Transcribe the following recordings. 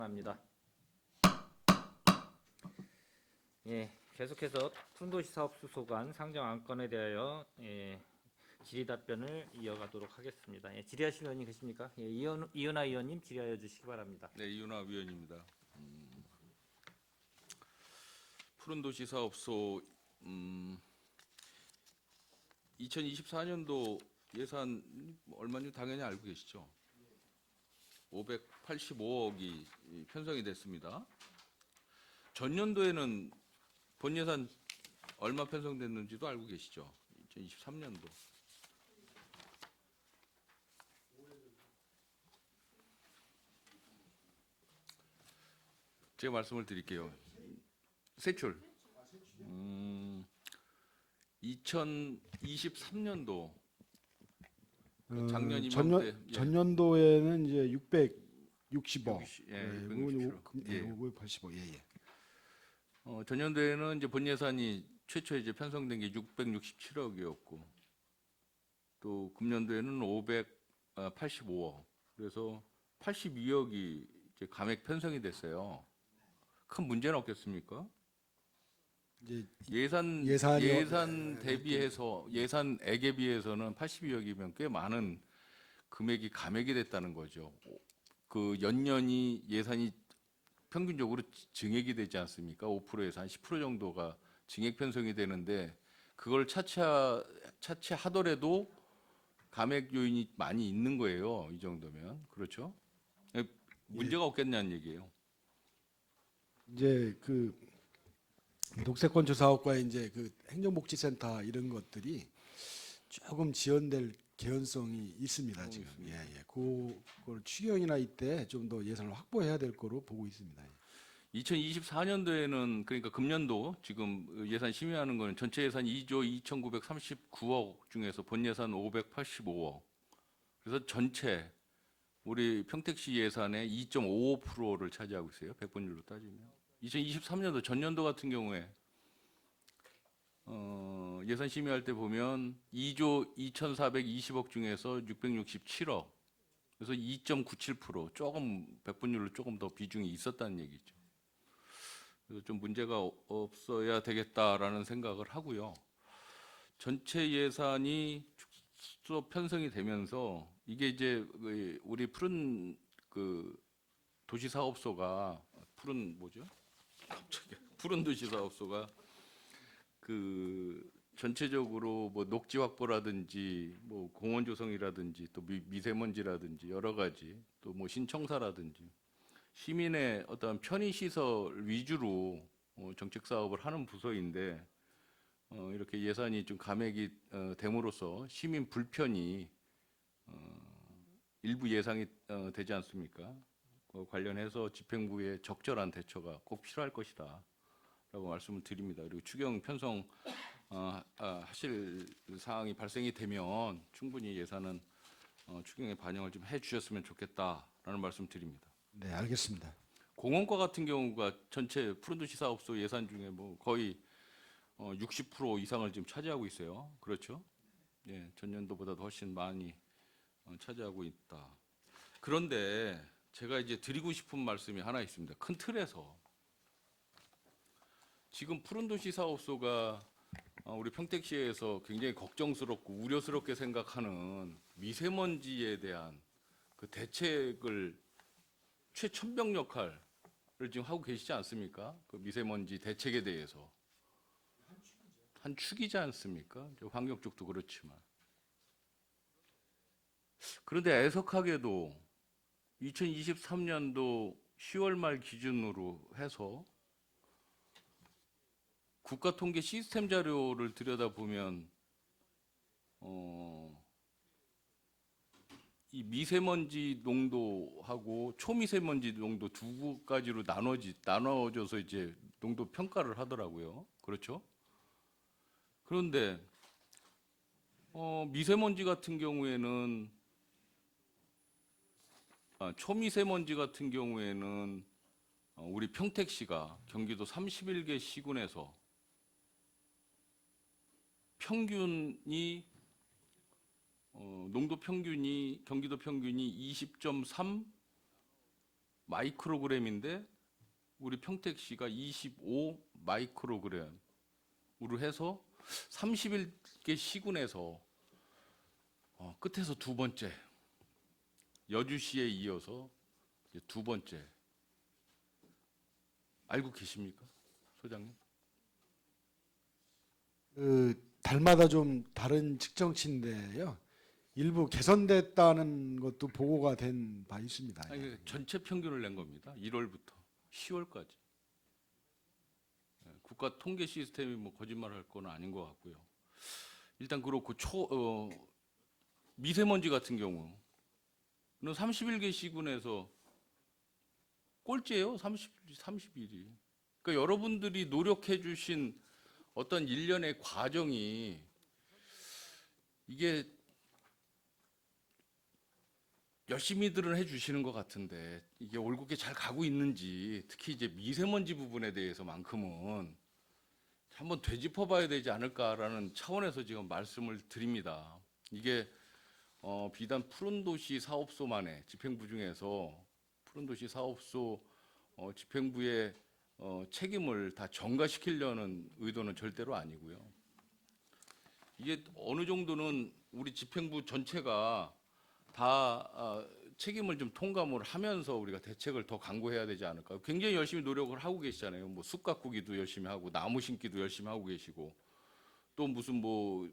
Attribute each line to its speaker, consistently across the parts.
Speaker 1: 합니다. 예, 계속해서 푸른도시 사업수 소관 상정 안건에 대하여 질의 답변을 이어가도록 하겠습니다. 예, 질의하실 의원님 계십니까? 예, 이은하 의원님 질의하여 주시기 바랍니다.
Speaker 2: 네, 이은하 위원입니다. 푸른도시 사업소 2024년도 예산 얼마인지 당연히 알고 계시죠? 585억이 편성이 됐습니다. 전년도에는 본 예산 얼마 편성됐는지도 알고 계시죠? 2023년도. 제가 말씀을 드릴게요. 세출. 2023년도 작년 이맘때
Speaker 3: 전년도에는 이제 660억,
Speaker 2: 예, 660억. 예.
Speaker 3: 580억, 예.
Speaker 2: 전년도에는 이제 본 예산이 최초에 이제 편성된 게 667억이었고, 또 금년도에는 585억, 그래서 82억이 이제 감액 편성이 됐어요. 큰 문제는 없겠습니까?
Speaker 3: 이제
Speaker 2: 예산 대비해서 예산액에 비해서는 82억이면 꽤 많은 금액이 감액이 됐다는 거죠. 그 연년이 예산이 평균적으로 증액이 되지 않습니까? 5%에서 한 10% 정도가 증액 편성이 되는데 그걸 차치하더라도 감액 요인이 많이 있는 거예요. 이 정도면 그렇죠? 문제가 없겠냐는 얘기예요.
Speaker 3: 이제 그 녹색건축 사업과 이제 그 행정복지센터 이런 것들이 조금 지연될 개연성이 있습니다. 지금. 예. 그걸 추경이나 이때 좀 더 예산을 확보해야 될 거로 보고 있습니다.
Speaker 2: 2024년도에는 그러니까 금년도 지금 예산 심의하는 거는 전체 예산 2조 2,939억 중에서 본 예산 585억. 그래서 전체 우리 평택시 예산의 2.55%를 차지하고 있어요. 백분율로 따지면. 2023년도 전년도 같은 경우에 예산 심의할 때 보면 2조 2,420억 중에서 667억. 그래서 2.97% 조금 백분율로 조금 더 비중이 있었다는 얘기죠. 그래서 좀 문제가 없어야 되겠다라는 생각을 하고요. 전체 예산이 축소 편성이 되면서 이게 이제 우리 푸른 그 도시사업소가 푸른 도시사업소가 그 전체적으로 뭐 녹지 확보라든지 뭐 공원 조성이라든지 또 미세먼지라든지 여러 가지 또 뭐 신청사라든지 시민의 어떤 편의 시설 위주로 정책 사업을 하는 부서인데 이렇게 예산이 좀 감액이 됨으로써 시민 불편이 일부 예상이 되지 않습니까? 관련해서 집행부의 적절한 대처가 꼭 필요할 것이다라고 말씀을 드립니다. 그리고 추경 편성 하실 사항이 발생이 되면 충분히 예산은 추경에 반영을 좀 해주셨으면 좋겠다라는 말씀 드립니다.
Speaker 3: 네, 알겠습니다.
Speaker 2: 공원과 같은 경우가 전체 푸른도시 사업소 예산 중에 뭐 거의 60% 이상을 지금 차지하고 있어요. 그렇죠? 예, 전년도보다도 훨씬 많이 차지하고 있다. 그런데 제가 이제 드리고 싶은 말씀이 하나 있습니다. 큰 틀에서 지금 푸른도시 사업소가 우리 평택시에서 굉장히 걱정스럽고 우려스럽게 생각하는 미세먼지에 대한 그 대책을 최첨병 역할을 지금 하고 계시지 않습니까? 그 미세먼지 대책에 대해서 한 축이지 않습니까? 환경 쪽도 그렇지만 그런데 애석하게도 2023년도 10월 말 기준으로 해서 국가통계 시스템 자료를 들여다보면 이 미세먼지 농도하고 초미세먼지 농도 두 가지로 나눠져서 이제 농도 평가를 하더라고요. 그렇죠? 그런데 미세먼지 같은 경우에는 초미세먼지 같은 경우에는 우리 평택시가 경기도 31개 시군에서 평균이 농도 평균이 경기도 평균이 20.3, 마이크로그램인데 우리 평택시가 25 마이크로그램으로 해서 31개 시군에서 끝에서 두 번째, 여주시에 이어서 이제 두 번째. 알고 계십니까, 소장님?
Speaker 3: 달마다 좀 다른 측정치인데요. 일부 개선됐다는 것도 보고가 된 바 있습니다.
Speaker 2: 아니, 그 전체 평균을 낸 겁니다. 1월부터 10월까지. 국가 통계 시스템이 뭐 거짓말할 건 아닌 것 같고요. 일단 그렇고 미세먼지 같은 경우는 31개 시군에서 꼴찌예요. 31이. 그러니까 여러분들이 노력해 주신 어떤 일련의 과정이 이게 열심히들은 해주시는 것 같은데 이게 올곧게 잘 가고 있는지, 특히 이제 미세먼지 부분에 대해서만큼은 한번 되짚어봐야 되지 않을까라는 차원에서 지금 말씀을 드립니다. 이게 비단 푸른도시 사업소만의 집행부 중에서 푸른도시 사업소 집행부의 책임을 다 전가시키려는 의도는 절대로 아니고요. 이게 어느 정도는 우리 집행부 전체가 다 책임을 좀 통감을 하면서 우리가 대책을 더 강구해야 되지 않을까. 굉장히 열심히 노력을 하고 계시잖아요. 뭐 숲 가꾸기도 열심히 하고 나무 심기도 열심히 하고 계시고 또 무슨 뭐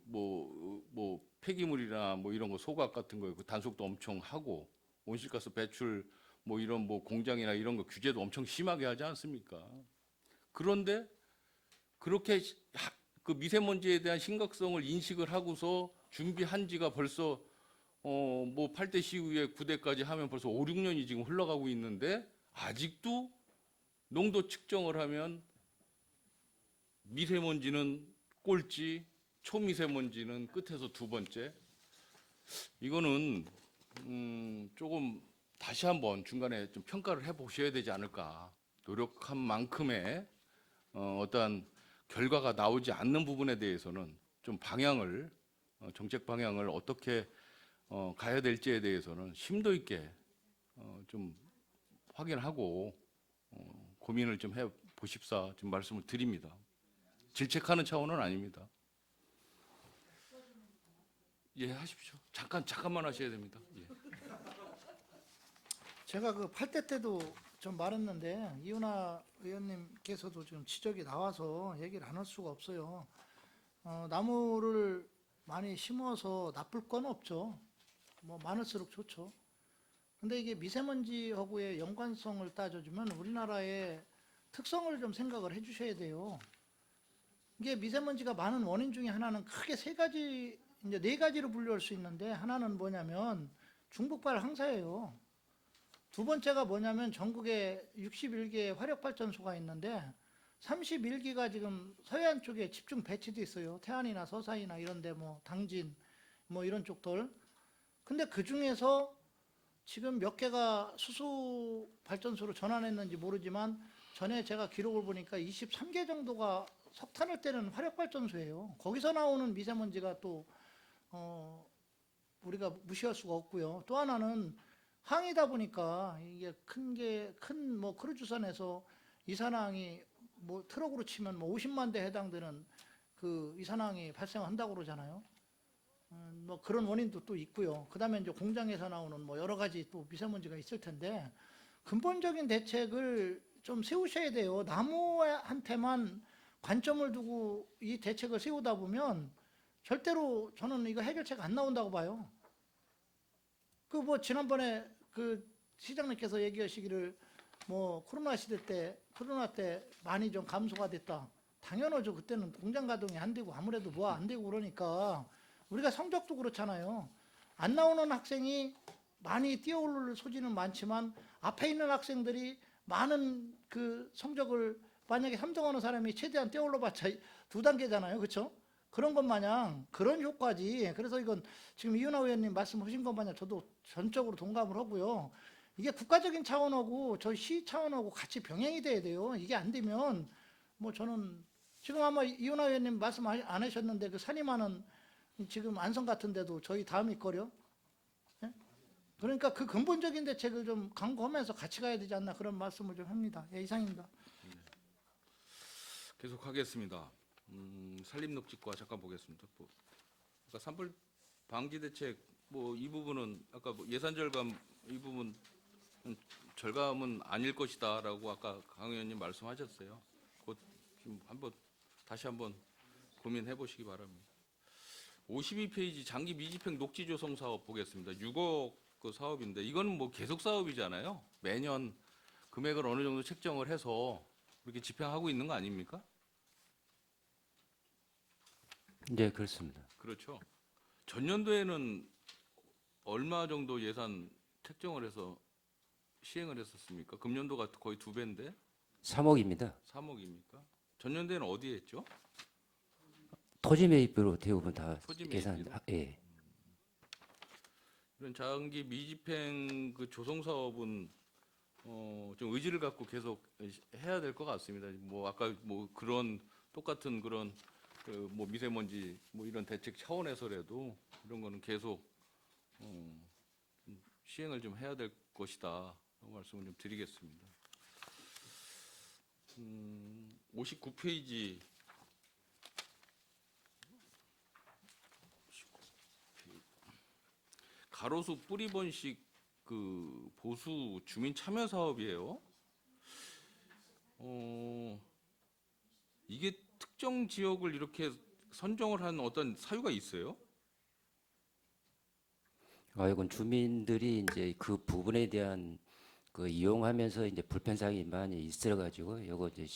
Speaker 2: 폐기물이나 뭐 이런 거 소각 같은 거 그 단속도 엄청 하고 온실가스 배출 뭐 이런 뭐 공장이나 이런 거 규제도 엄청 심하게 하지 않습니까? 그런데 그렇게 그 미세먼지에 대한 심각성을 인식을 하고서 준비한 지가 벌써 뭐 8대 시후에 9대까지 하면 벌써 5, 6년이 지금 흘러가고 있는데 아직도 농도 측정을 하면 미세먼지는 꼴찌, 초미세먼지는 끝에서 두 번째. 이거는 조금 다시 한번 중간에 좀 평가를 해보셔야 되지 않을까. 노력한 만큼의 어떠한 결과가 나오지 않는 부분에 대해서는 좀 방향을 정책 방향을 어떻게 가야 될지에 대해서는 심도 있게 좀 확인하고 고민을 좀 해 보십사 좀 말씀을 드립니다. 질책하는 차원은 아닙니다. 예, 하십시오. 잠깐만 하셔야 됩니다. 예.
Speaker 4: 제가 그 8대 때도 좀 말했는데 이윤아 의원님께서도 지금 지적이 나와서 얘기를 안 할 수가 없어요. 나무를 많이 심어서 나쁠 건 없죠. 뭐 많을수록 좋죠. 근데 이게 미세먼지하고의 연관성을 따져주면 우리나라의 특성을 좀 생각을 해주셔야 돼요. 이게 미세먼지가 많은 원인 중에 하나는 크게 세 가지, 이제 네 가지로 분류할 수 있는데 하나는 뭐냐면 중북발 황사예요. 두 번째가 뭐냐면 전국에 61개 화력발전소가 있는데 31기가 지금 서해안 쪽에 집중 배치돼 있어요. 태안이나 서사이나 이런데 뭐 당진 뭐 이런 쪽들. 근데 그 중에서 지금 몇 개가 수소 발전소로 전환했는지 모르지만 전에 제가 기록을 보니까 23개 정도가 석탄을 떼는 화력발전소예요. 거기서 나오는 미세먼지가 또 우리가 무시할 수가 없고요. 또 하나는 항이다 보니까 이게 큰 뭐 크루즈선에서 이산화황이 뭐 트럭으로 치면 뭐 50만 대 해당되는 그 이산화황이 발생한다고 그러잖아요. 뭐 그런 원인도 또 있고요. 그다음에 이제 공장에서 나오는 뭐 여러 가지 또 미세먼지가 있을 텐데 근본적인 대책을 좀 세우셔야 돼요. 나무한테만 관점을 두고 이 대책을 세우다 보면 절대로 저는 이거 해결책 안 나온다고 봐요. 그 뭐 지난번에 그 시장님께서 얘기하시기를 뭐 코로나 때 많이 좀 감소가 됐다. 당연하죠. 그때는 공장 가동이 안 되고 아무래도 뭐 안 되고 그러니까 우리가 성적도 그렇잖아요. 안 나오는 학생이 많이 뛰어오를 소지는 많지만 앞에 있는 학생들이 많은 그 성적을 만약에 3등 하는 사람이 최대한 뛰어올라봤자 2단계잖아요. 그렇죠? 그런 것 마냥 그런 효과지. 그래서 이건 지금 이윤아 의원님 말씀하신 것 마냥 저도 전적으로 동감을 하고요. 이게 국가적인 차원하고 저희 시 차원하고 같이 병행이 돼야 돼요. 이게 안 되면 뭐 저는 지금 아마 이윤아 의원님 말씀 안 하셨는데 그 산이 많은 지금 안성 같은 데도 저희 다음 있거려. 예? 그러니까 그 근본적인 대책을 좀 강구하면서 같이 가야 되지 않나 그런 말씀을 좀 합니다. 예, 이상입니다.
Speaker 2: 계속하겠습니다. 산림녹지과 잠깐 보겠습니다. 아까 산불 방지 대책 뭐 이 부분은 아까 뭐 예산 절감 이 부분 절감은 아닐 것이다라고 아까 강 의원님 말씀하셨어요. 곧 좀 다시 한번 고민해 보시기 바랍니다. 52페이지 장기 미집행 녹지 조성 사업 보겠습니다. 6억 그 사업인데 이거는 뭐 계속 사업이잖아요. 매년 금액을 어느 정도 책정을 해서 이렇게 집행하고 있는 거 아닙니까?
Speaker 5: 네, 그렇습니다.
Speaker 2: 그렇죠. 전년도에는 얼마 정도 예산 책정을 해서 시행을 했었습니까? 금년도가 거의 2배인데
Speaker 5: 3억입니다.
Speaker 2: 3억입니까? 전년도에는 어디에 했죠?
Speaker 5: 토지 매입으로 대부분 다
Speaker 2: 토지
Speaker 5: 예산.
Speaker 2: 매입으로?
Speaker 5: 예.
Speaker 2: 이런 장기 미집행 그 조성 사업은 좀 의지를 갖고 계속 해야 될 것 같습니다. 뭐 아까 뭐 그런 똑같은 그런 그 뭐 미세먼지 뭐 이런 대책 차원에서라도 이런 거는 계속 좀 시행을 좀 해야 될 것이다. 말씀을 좀 드리겠습니다. 59페이지 가로수 뿌리번식 그 보수 주민 참여 사업이에요. 이게 특정 지역을 이렇게 선정을 한 어떤 사유가 있어요?
Speaker 5: 이건 주민들이 이제 그 부분에 대한 그 이용하면서 이제 불편사항이 많이 있어가지고 이거 이제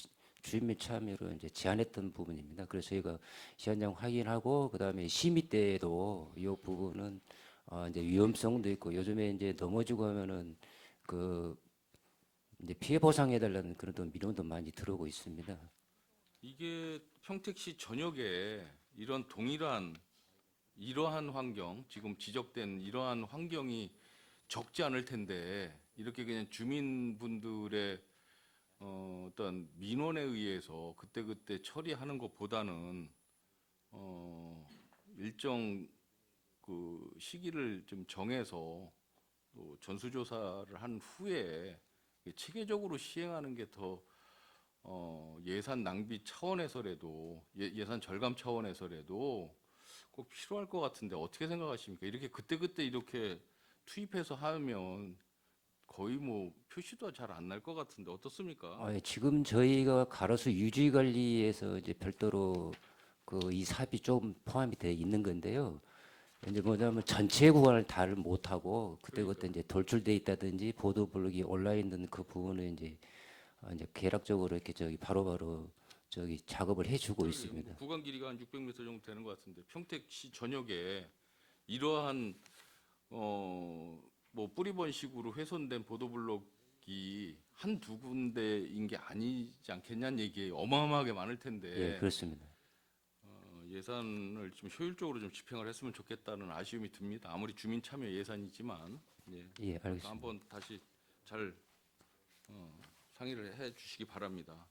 Speaker 5: 주민 참여로 이제 제안했던 부분입니다. 그래서 저희가 현장 확인하고 그다음에 심의 때에도 이 부분은 이제 위험성도 있고 요즘에 이제 넘어지고 하면은 그 이제 피해 보상해달라는 그런 또 민원도 많이 들어오고 있습니다.
Speaker 2: 이게 평택시 전역에 이런 동일한 이러한 환경, 지금 지적된 이러한 환경이 적지 않을 텐데 이렇게 그냥 주민분들의 어떤 민원에 의해서 그때그때 처리하는 것보다는 일정 그 시기를 좀 정해서 또 전수조사를 한 후에 체계적으로 시행하는 게 더 예산 낭비 차원에서라도 예산 절감 차원에서라도 꼭 필요할 것 같은데 어떻게 생각하십니까? 이렇게 그때그때 이렇게 투입해서 하면 거의 뭐 표시도 잘 안 날 것 같은데 어떻습니까?
Speaker 5: 예, 지금 저희가 가로수 유지 관리에서 이제 별도로 그 이 사업이 좀 포함이 되어 있는 건데요. 이제 뭐냐면 전체 구간을 다를 못하고 그때그때 이제 돌출돼 있다든지 보도블록이 올라 있는 그 부분을 이제 계략적으로 이렇게 저기 바로바로 저기 작업을 해주고 있습니다.
Speaker 2: 구간 길이가 한 600m 정도 되는 것 같은데 평택시 전역에 이러한 뭐 뿌리번식으로 훼손된 보도블록이 한두 군데인 게 아니지 않겠냐는 얘기예요. 어마어마하게 많을 텐데
Speaker 5: 예, 그렇습니다.
Speaker 2: 예산을 좀 효율적으로 좀 집행을 했으면 좋겠다는 아쉬움이 듭니다. 아무리 주민 참여 예산이지만
Speaker 5: 예, 알겠습니다.
Speaker 2: 한번 다시 잘 상의를 해 주시기 바랍니다.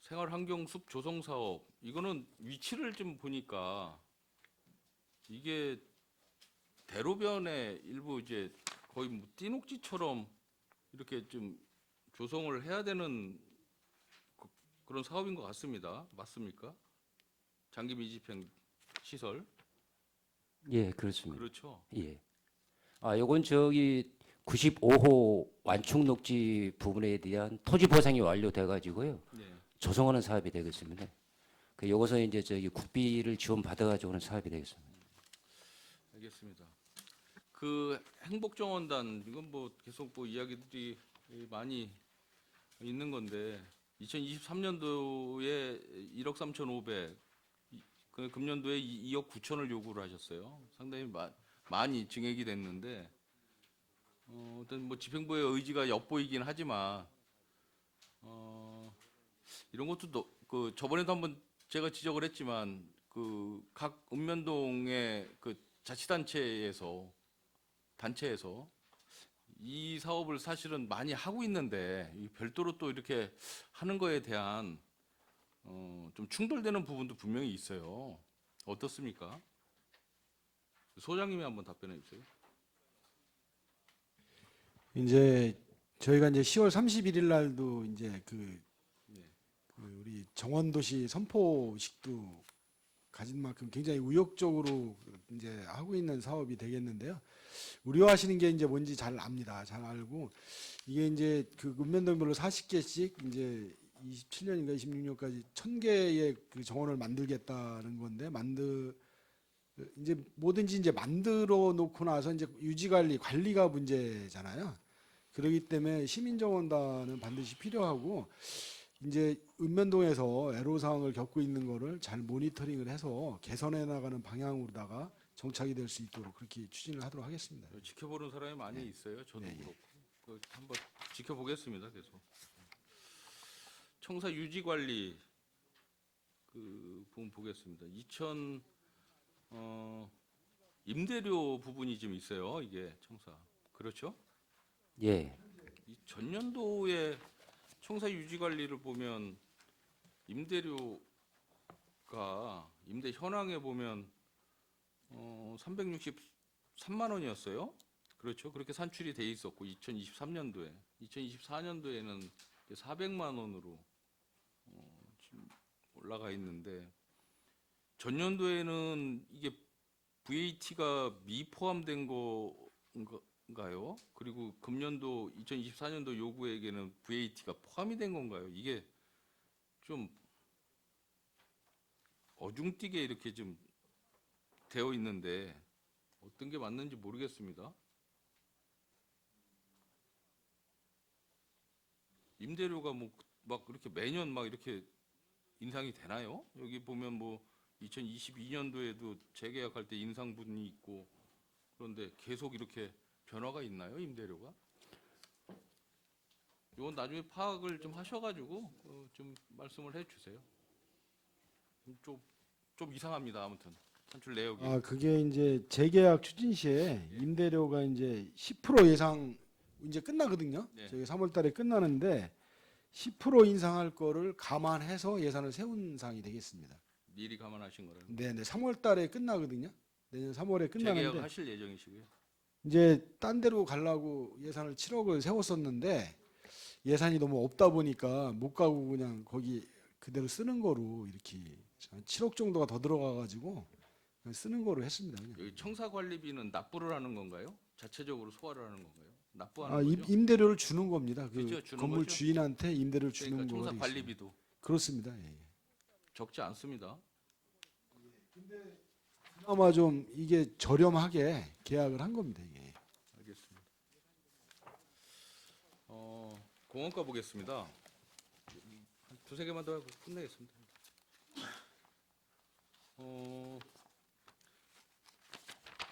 Speaker 2: 생활환경숲 조성 사업 이거는 위치를 좀 보니까 이게 대로변에 일부 이제 거의 뭐 띠녹지처럼 이렇게 좀 조성을 해야 되는 그런 사업인 것 같습니다. 맞습니까? 장기 미집행 시설.
Speaker 5: 예, 그렇습니다.
Speaker 2: 그렇죠.
Speaker 5: 예. 요건 저기 95호 완충 녹지 부분에 대한 토지 보상이 완료돼 가지고요.
Speaker 2: 네.
Speaker 5: 조성하는 사업이 되겠습니다. 그 요것은 이제 저기 국비를 지원 받아 가지고 하는 사업이 되겠습니다.
Speaker 2: 알겠습니다. 그 행복정원단 이건 뭐 계속 뭐 이야기들이 많이 있는 건데 2023년도에 1억 3,500, 그 금년도에 2억 9천을 요구를 하셨어요. 상당히 많이 증액이 됐는데 어떤 뭐 집행부의 의지가 엿보이긴 하지만 이런 것도 그 저번에도 한번 제가 지적을 했지만 그 각 읍면동의 그 자치단체에서 이 사업을 사실은 많이 하고 있는데 이 별도로 또 이렇게 하는 거에 대한 좀 충돌되는 부분도 분명히 있어요. 어떻습니까? 소장님이 한번 답변해 주세요.
Speaker 3: 이제 저희가 이제 10월 31일 날도 이제 그 우리 정원도시 선포식도 가진 만큼 굉장히 의욕적으로 이제 하고 있는 사업이 되겠는데요. 우려하시는 게 이제 뭔지 잘 압니다. 잘 알고 이게 이제 그 읍면동별로 40개씩 이제 27년인가 26년까지 1000개의 그 정원을 만들겠다는 건데 이제 뭐든지 이제 만들어 놓고 나서 이제 유지 관리가 문제잖아요. 그렇기 때문에 시민정원단은 반드시 필요하고 이제 읍면동에서 애로사항을 겪고 있는 거를 잘 모니터링을 해서 개선해 나가는 방향으로다가 정착이 될 수 있도록 그렇게 추진을 하도록 하겠습니다.
Speaker 2: 지켜보는 사람이 많이 있어요. 저도 그렇고. 그 한번 지켜보겠습니다. 계속. 청사 유지 관리 그 부분 보겠습니다. 임대료 부분이 좀 있어요. 이게 청사. 그렇죠?
Speaker 5: 예.
Speaker 2: 이 전년도에 청사 유지 관리를 보면 임대료가 임대 현황에 보면 363만 원이었어요. 그렇죠? 그렇게 산출이 돼 있었고 2024년도에는 400만 원으로 지금 올라가 있는데 전년도에는 이게 VAT가 미포함된 건가요? 그리고 금년도 2024년도 요구액에는 VAT가 포함이 된 건가요? 이게 좀 어중뛰게 이렇게 좀 되어 있는데 어떤 게 맞는지 모르겠습니다. 임대료가 뭐 막 이렇게 매년 막 이렇게 인상이 되나요? 여기 보면 뭐 2022년도에도 재계약할 때 인상분이 있고 그런데 계속 이렇게 변화가 있나요? 임대료가? 이건 나중에 파악을 좀 하셔가지고 좀 말씀을 해주세요. 좀 이상합니다. 아무튼 산출 내역이.
Speaker 3: 그게 이제 재계약 추진 시에 임대료가 이제 10% 예상 이제 끝나거든요.
Speaker 2: 네.
Speaker 3: 저희 3월 달에 끝나는데 10% 인상할 거를 감안해서 예산을 세운 사항이 되겠습니다.
Speaker 2: 미리 감안하신 거라요.
Speaker 3: 네, 3월 달에 끝나거든요. 내년 3월에
Speaker 2: 재계약
Speaker 3: 끝나는데
Speaker 2: 하실 예정이시고요.
Speaker 3: 이제 딴 데로 가려고 예산을 7억을 세웠었는데 예산이 너무 없다 보니까 못 가고 그냥 거기 그대로 쓰는 거로 이렇게 한 7억 정도가 더 들어가 가지고 쓰는 거로 했습니다. 그냥.
Speaker 2: 여기 청사 관리비는 납부를 하는 건가요? 자체적으로 소화를 하는 건가요? 납부하는 거죠?
Speaker 3: 임대료를 주는 겁니다. 그
Speaker 2: 그죠, 주는
Speaker 3: 건물
Speaker 2: 거죠?
Speaker 3: 주인한테 임대료를 주는
Speaker 2: 그러니까
Speaker 3: 거.
Speaker 2: 청사 관리비도
Speaker 3: 그렇습니다. 예.
Speaker 2: 적지 않습니다.
Speaker 3: 아마 좀 이게 저렴하게 계약을 한 겁니다. 이게.
Speaker 2: 알겠습니다. 공원가 보겠습니다. 한 두세 개만 더 하고 끝내겠습니다.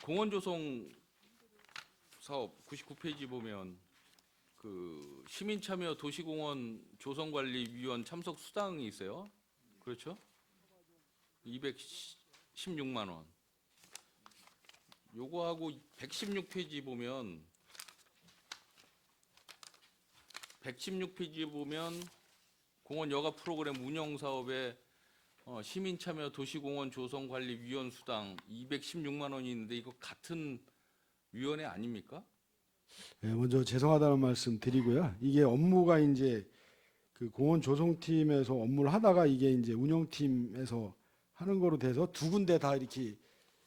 Speaker 2: 공원 조성 사업 99페이지 보면 그 시민 참여 도시공원 조성관리위원 참석 수당이 있어요. 그렇죠? 216만 원. 요거하고 116페이지 보면 116페이지 보면 공원 여가 프로그램 운영 사업에 시민 참여 도시공원 조성관리위원 수당 216만 원이 있는데 이거 같은 위원회 아닙니까?
Speaker 3: 예, 먼저 죄송하다는 말씀 드리고요. 이게 업무가 이제 그 공원 조성팀에서 업무를 하다가 이게 이제 운영팀에서 하는 거로 돼서 두 군데 다 이렇게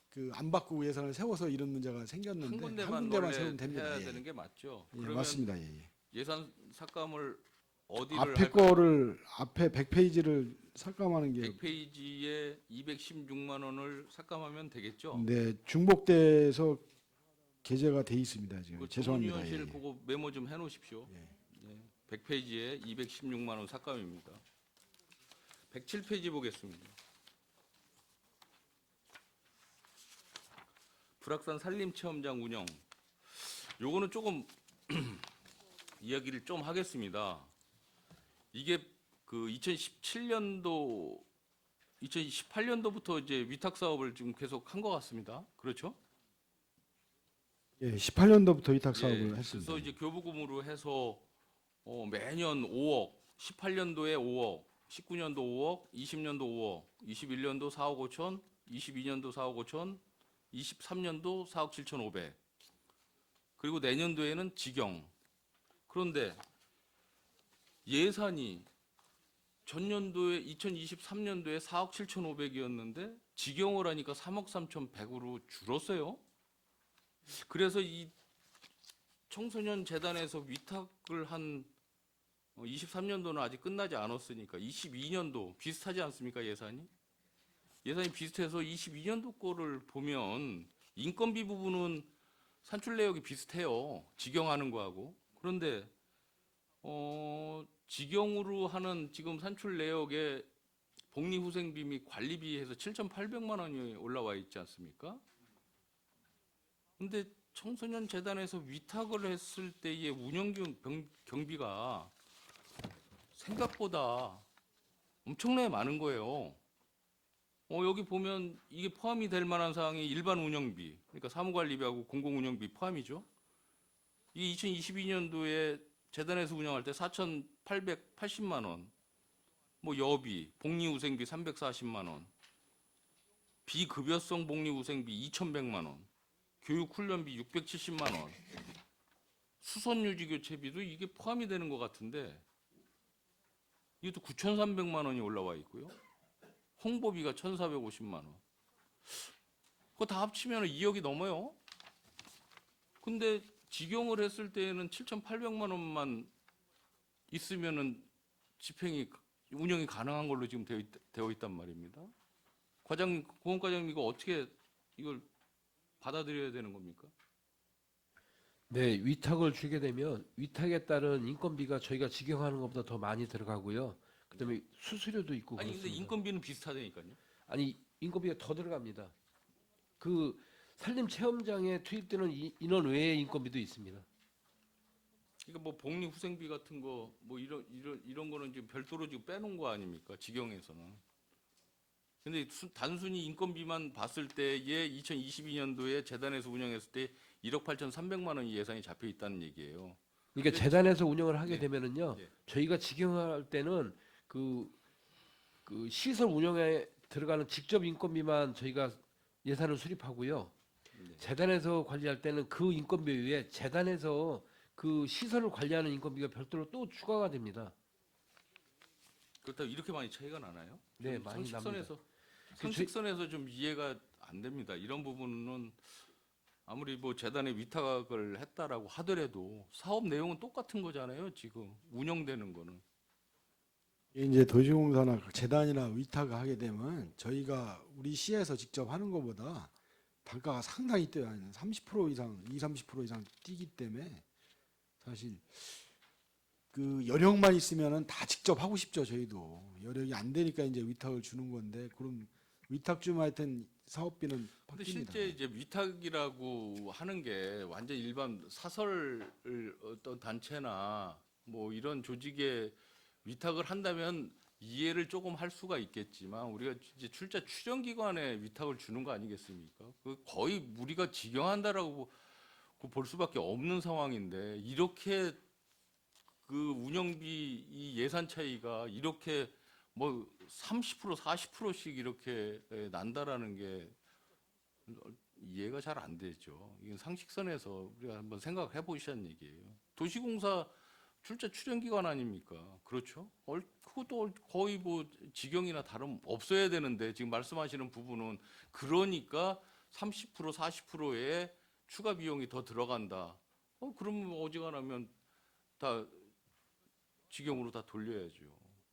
Speaker 3: 그 안 바꾸고 예산을 세워서 이런 문제가 생겼는데
Speaker 2: 한 군데만 원래
Speaker 3: 세우면 됩니다.
Speaker 2: 해야
Speaker 3: 예.
Speaker 2: 되는 게 맞죠?
Speaker 3: 예,
Speaker 2: 그러면
Speaker 3: 맞습니다. 예, 예.
Speaker 2: 예산 삭감을 어디를
Speaker 3: 앞에
Speaker 2: 할까요?
Speaker 3: 거를 앞에 100페이지를 삭감하는 게
Speaker 2: 100페이지에 216만 원을 삭감하면 되겠죠?
Speaker 3: 네, 중복돼서 게재가 돼 있습니다. 지금
Speaker 2: 그
Speaker 3: 죄송합니다.
Speaker 2: 정원위원실
Speaker 3: 예,
Speaker 2: 그거 메모 좀 해놓으십시오.
Speaker 3: 예.
Speaker 2: 100페이지에 216만 원 삭감입니다. 107페이지 보겠습니다. 불악산 산림체험장 운영. 요거는 조금 이야기를 좀 하겠습니다. 이게 그 2018년도부터 이제 위탁 사업을 지금 계속 한 것 같습니다. 그렇죠?
Speaker 3: 예, 18년도부터 위탁 사업을
Speaker 2: 예,
Speaker 3: 했습니다.
Speaker 2: 그래서 이제 교부금으로 해서 매년 5억, 18년도에 5억, 19년도 5억, 20년도 5억, 21년도 4억 5천, 22년도 4억 5천, 23년도 4억 7,500. 그리고 내년도에는 직영. 그런데 예산이 전년도에 2023년도에 4억 7,500이었는데 직영을 하니까 3억 3,100으로 줄었어요. 그래서 이 청소년 재단에서 위탁을 한 23년도는 아직 끝나지 않았으니까 22년도 비슷하지 않습니까, 예산이? 예산이 비슷해서 22년도 거를 보면 인건비 부분은 산출 내역이 비슷해요. 직영하는 거하고. 그런데 직영으로 하는 지금 산출 내역에 복리후생비 및 관리비 해서 7,800만 원이 올라와 있지 않습니까? 근데 청소년 재단에서 위탁을 했을 때의 운영 경비가 생각보다 엄청나게 많은 거예요. 여기 보면 이게 포함이 될 만한 사항이 일반 운영비, 그러니까 사무관리비하고 공공운영비 포함이죠. 이 2022년도에 재단에서 운영할 때 4,880만 원, 뭐 여비, 복리후생비 340만 원, 비급여성 복리후생비 2,100만 원, 교육훈련비 670만 원, 수선유지교체비도 이게 포함이 되는 것 같은데 이것도 9,300만 원이 올라와 있고요. 홍보비가 1,450만 원. 그거 다 합치면 2억이 넘어요. 근데 직영을 했을 때에는 7,800만 원만 있으면은 집행이 운영이 가능한 걸로 지금 되어 있단 말입니다. 고원과장님 이거 어떻게 이걸 받아들여야 되는 겁니까?
Speaker 6: 네, 위탁을 주게 되면 위탁에 따른 인건비가 저희가 직영하는 것보다 더 많이 들어가고요. 그다음에 수수료도 있고
Speaker 2: 아니 근데
Speaker 6: 그렇습니다.
Speaker 2: 인건비는 비슷하다니까요.
Speaker 6: 아니 인건비가 더 들어갑니다. 그 산림 체험장에 투입되는 인원 외의 인건비도 있습니다.
Speaker 2: 그러니까 뭐 복리후생비 같은 거 뭐 이런 거는 지금 별도로 지금 빼놓은 거 아닙니까? 직영에서는. 근데 단순히 인건비만 봤을 때에 2022년도에 재단에서 운영했을 때 1억 8,300만 원이 예산이 잡혀 있다는 얘기예요.
Speaker 6: 그러니까
Speaker 2: 근데
Speaker 6: 재단에서 운영을 하게
Speaker 2: 네.
Speaker 6: 되면은요,
Speaker 2: 네.
Speaker 6: 저희가 직영할 때는 그 시설 운영에 들어가는 직접 인건비만 저희가 예산을 수립하고요.
Speaker 2: 네.
Speaker 6: 재단에서 관리할 때는 그 인건비 외에 재단에서 그 시설을 관리하는 인건비가 별도로 또 추가가 됩니다.
Speaker 2: 그렇다고 이렇게 많이 차이가 나나요?
Speaker 6: 네,
Speaker 2: 좀
Speaker 6: 많이
Speaker 2: 상식선에서
Speaker 6: 그
Speaker 2: 상식선에서 좀 이해가 안 됩니다. 이런 부분은 아무리 뭐 재단에 위탁을 했다라고 하더라도 사업 내용은 똑같은 거잖아요. 지금 운영되는 거는.
Speaker 3: 이제 도시공사나 그 재단이나 위탁을 하게 되면 저희가 우리 시에서 직접 하는 것보다 단가가 상당히 뛰어요. 한 30% 이상, 30% 이상 뛰기 때문에 사실 그 여력만 있으면은 다 직접 하고 싶죠. 저희도 여력이 안 되니까 이제 위탁을 주는 건데 그럼 위탁 주면 하여튼 사업비는
Speaker 2: 근데
Speaker 3: 바뀝니다.
Speaker 2: 실제 이제 위탁이라고 하는 게 완전 일반 사설 어떤 단체나 뭐 이런 조직에 위탁을 한다면 이해를 조금 할 수가 있겠지만 우리가 이제 출자 추정기관에 위탁을 주는 거 아니겠습니까? 그 거의 우리가 직영한다라고 볼 수밖에 없는 상황인데 이렇게 그 운영비 이 예산 차이가 이렇게 뭐 30% 40%씩 이렇게 난다라는 게 이해가 잘 안 되죠. 이건 상식선에서 우리가 한번 생각해 보시자는 얘기예요. 도시공사 출자 추정기관 아닙니까? 그렇죠? 그것도 거의 뭐 직영이나 다름 없어야 되는데 지금 말씀하시는 부분은 그러니까 30% 40%의 추가 비용이 더 들어간다. 그러면 어지간하면 다 직영으로 다 돌려야죠.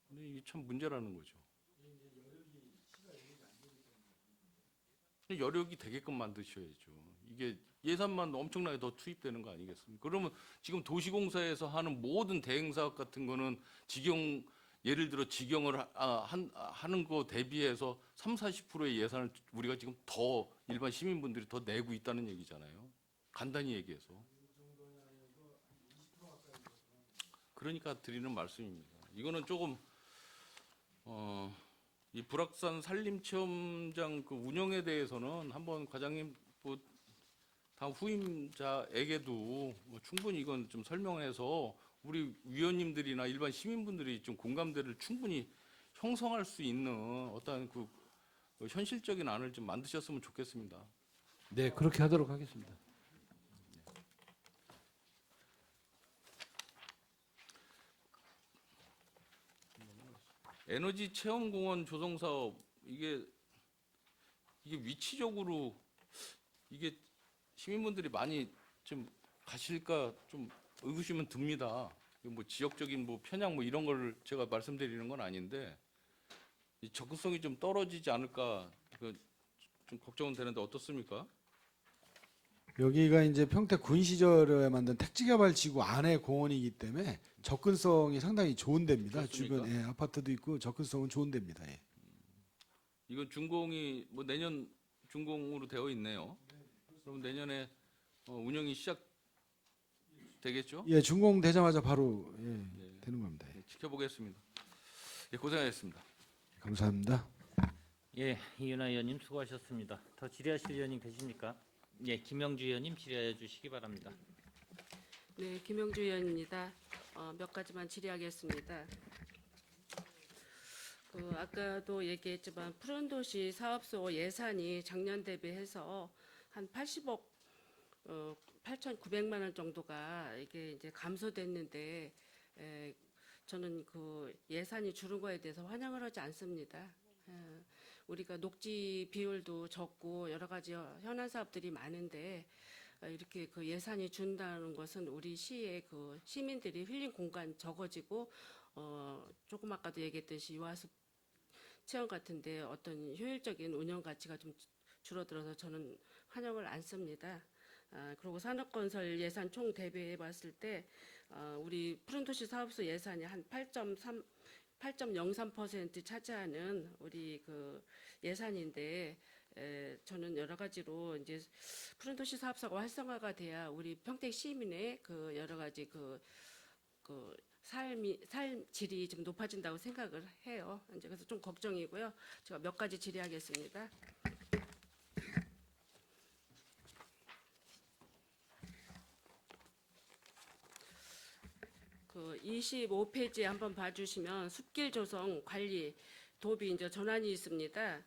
Speaker 2: 근데 이게 참 문제라는 거죠. 여력이 되게끔 만드셔야죠. 이게 예산만 엄청나게 더 투입되는 거 아니겠습니까? 그러면 지금 도시공사에서 하는 모든 대행 사업 같은 거는 직영 예를 들어 직영을 하는 거 대비해서 30-40%의 예산을 우리가 지금 더 일반 시민분들이 더 내고 있다는 얘기잖아요. 간단히 얘기해서. 그러니까 드리는 말씀입니다. 이거는 조금 이 불악산 산림체험장 그 운영에 대해서는 한번 과장님 뭐 다음 후임자에게도 뭐 충분히 이건 좀 설명해서 우리 위원님들이나 일반 시민분들이 좀 공감대를 충분히 형성할 수 있는 어떤 그 현실적인 안을 좀 만드셨으면 좋겠습니다.
Speaker 6: 네, 그렇게 하도록 하겠습니다.
Speaker 2: 에너지 체험 공원 조성 사업 이게 위치적으로 이게 시민분들이 많이 좀 가실까 좀 의구심은 듭니다. 이게 뭐 지역적인 뭐 편향 뭐 이런 걸 제가 말씀드리는 건 아닌데 이 접근성이 좀 떨어지지 않을까 좀 걱정은 되는데 어떻습니까?
Speaker 3: 여기가 이제 평택 군 시절에 만든 택지개발지구 안에 공원이기 때문에 접근성이 상당히 좋은 데입니다.
Speaker 2: 그렇습니까?
Speaker 3: 주변에 아파트도 있고 접근성은 좋은 데입니다. 예.
Speaker 2: 이건 준공이 뭐 내년 준공으로 되어 있네요. 그럼 내년에 운영이 시작되겠죠?
Speaker 3: 예, 준공되자마자 바로 되는 겁니다. 예.
Speaker 2: 네, 지켜보겠습니다. 예, 고생하셨습니다.
Speaker 3: 감사합니다.
Speaker 1: 예, 이윤아 의원님 수고하셨습니다. 더 질의하실 의원님 계십니까? 예, 김영주 의원님 질의해 주시기 바랍니다.
Speaker 7: 네, 김영주 의원입니다. 몇 가지만 질의하겠습니다. 아까도 얘기했지만 푸른도시 사업소 예산이 작년 대비해서 한 80억 8,900만 원 정도가 이게 이제 감소됐는데 저는 그 예산이 줄은 거에 대해서 환영을 하지 않습니다. 우리가 녹지 비율도 적고 여러 가지 현안 사업들이 많은데 이렇게 그 예산이 준다는 것은 우리 시의 그 시민들이 힐링 공간 적어지고 조금 아까도 얘기했듯이 유아숲 체험 같은데 어떤 효율적인 운영 가치가 좀 줄어들어서 저는 환영을 안 씁니다. 그리고 산업건설 예산 총 대비해 봤을 때 우리 푸른도시 사업소 예산이 한 8.03% 차지하는 우리 그 예산인데 저는 여러 가지로 이제 푸른도시 사업소가 활성화가 돼야 우리 평택 시민의 그 여러 가지 그 삶 질이 좀 높아진다고 생각을 해요. 이제 그래서 좀 걱정이고요. 제가 몇 가지 질의하겠습니다. 그 25페이지에 한번 봐주시면 숲길 조성 관리 도비 이제 전환이 있습니다.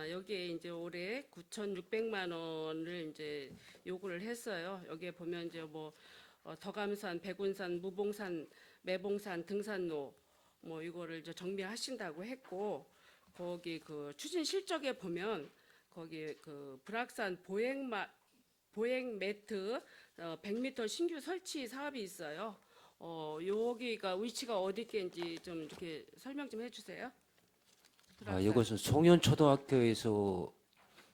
Speaker 7: 여기에 이제 올해 9,600만 원을 이제 요구를 했어요. 여기에 보면 이제 뭐 덕암산, 백운산, 무봉산, 매봉산, 등산로 뭐 이거를 이제 정비하신다고 했고 거기 그 추진 실적에 보면 거기 그 불악산 보행 매트 100m 신규 설치 사업이 있어요. 여기가 위치가 어디인지 좀 이렇게 설명 좀 해주세요.
Speaker 5: 이것은 송현초등학교에서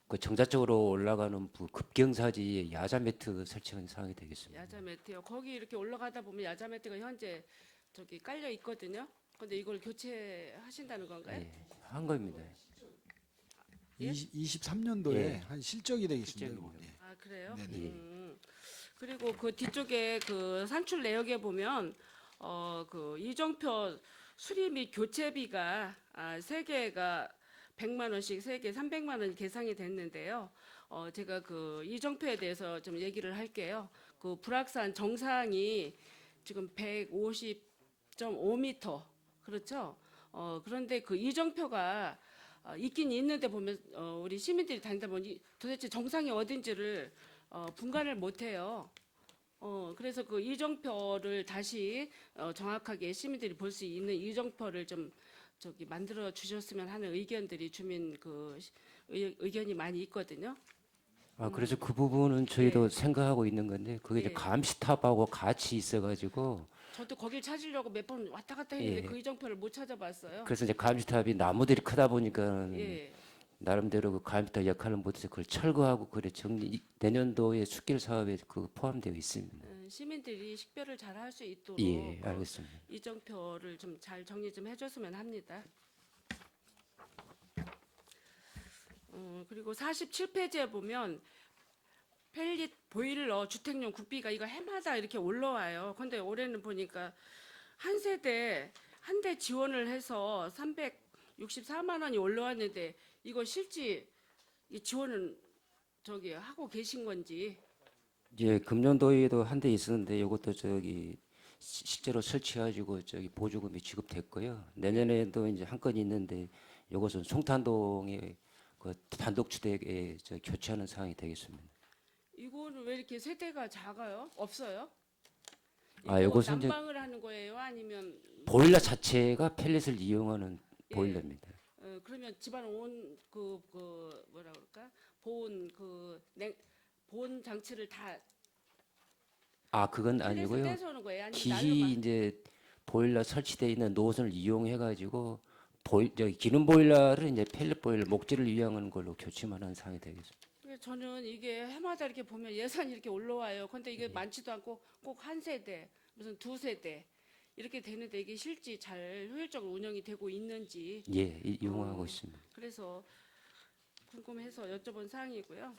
Speaker 5: 그 정자적으로 올라가는 급경사지에 야자 매트 설치한 상황이 되겠습니다.
Speaker 7: 야자 매트요. 거기 이렇게 올라가다 보면 야자 매트가 현재 저기 깔려 있거든요. 근데 이걸 교체하신다는 건가요?
Speaker 5: 예, 한 겁니다.
Speaker 7: 예?
Speaker 3: 23년도에
Speaker 5: 예.
Speaker 3: 한 실적이 되겠습니다.
Speaker 5: 실적입니다.
Speaker 3: 예.
Speaker 7: 아 그래요?
Speaker 3: 네네.
Speaker 7: 그리고 그 뒤쪽에 그 산출 내역에 보면 그 이정표 수리 및 교체비가 세 개가 100만 원씩 세 개 300만 원이 계상이 됐는데요. 제가 그 이정표에 대해서 좀 얘기를 할게요. 그 불악산 정상이 지금 150.5m 그렇죠? 그런데 그 이정표가 있긴 있는데 보면 우리 시민들이 다니다 보니 도대체 정상이 어딘지를 분간을 못해요. 그래서 그 이정표를 다시 정확하게 시민들이 볼 수 있는 이정표를 좀 저기 만들어 주셨으면 하는 의견들이 주민 그 의견이 많이 있거든요.
Speaker 5: 그래서 그 부분은 저희도 생각하고 있는 건데 그게 이제
Speaker 7: 예.
Speaker 5: 감시탑하고 같이 있어가지고
Speaker 7: 저도 거길 찾으려고 몇 번 왔다 갔다 했는데
Speaker 5: 예.
Speaker 7: 그 이정표를 못 찾아봤어요.
Speaker 5: 그래서 이제 감시탑이 나무들이 크다 보니까
Speaker 7: 예.
Speaker 5: 나름대로 그 감시탑 역할을 못해서 그걸 철거하고 그래 내년도에 숲길 사업에 그 포함되어 있습니다.
Speaker 7: 시민들이 식별을 잘 할 수 있도록
Speaker 5: 예, 알겠습니다.
Speaker 7: 이정표를 좀 잘 정리 좀 해줬으면 합니다. 그리고 47페이지에 보면 펠릿 보일러 주택용 국비가 이거 해마다 이렇게 올라와요. 근데 올해는 보니까 한 세대 한 대 지원을 해서 364만 원이 올라왔는데 이거 실제 이 지원은 저기 하고 계신 건지.
Speaker 5: 예, 금년도에도 한 대 있었는데 이것도 저기 실제로 설치해가지고 저기 보조금이 지급됐고요. 내년에도 이제 한 건 있는데 이것은 송탄동에 그 단독 주택에 교체하는 상황이 되겠습니다.
Speaker 7: 이거는 왜 이렇게 세대가 작아요? 없어요?
Speaker 5: 아,
Speaker 7: 이거
Speaker 5: 요것은 이제
Speaker 7: 난방을 하는 거예요? 아니면
Speaker 5: 보일러 자체가 펠렛을 이용하는
Speaker 7: 예.
Speaker 5: 보일러입니다.
Speaker 7: 그러면 집안 온그 뭐라 그럴까? 보온 장치를 다
Speaker 5: 아, 그건
Speaker 7: 펠렛을
Speaker 5: 아니고요.
Speaker 7: 떼서 오는 거예요? 아니면
Speaker 5: 기기
Speaker 7: 난로만?
Speaker 5: 이제 보일러 설치되어 있는 노선을 이용해 가지고 기름 보일러를 이제 펠렛 보일러 목재를 이용하는 걸로 교체하는 상황이 되겠습니다.
Speaker 7: 저는 이게 해마다 이렇게 보면 예산이 이렇게 올라와요. 근데 이게 많지도 않고 꼭 한 세대, 무슨 두 세대 이렇게 되는데 이게 실제 잘 효율적으로 운영이 되고 있는지
Speaker 5: 예, 이용하고 있습니다.
Speaker 7: 그래서 궁금해서 여쭤본 사항이고요.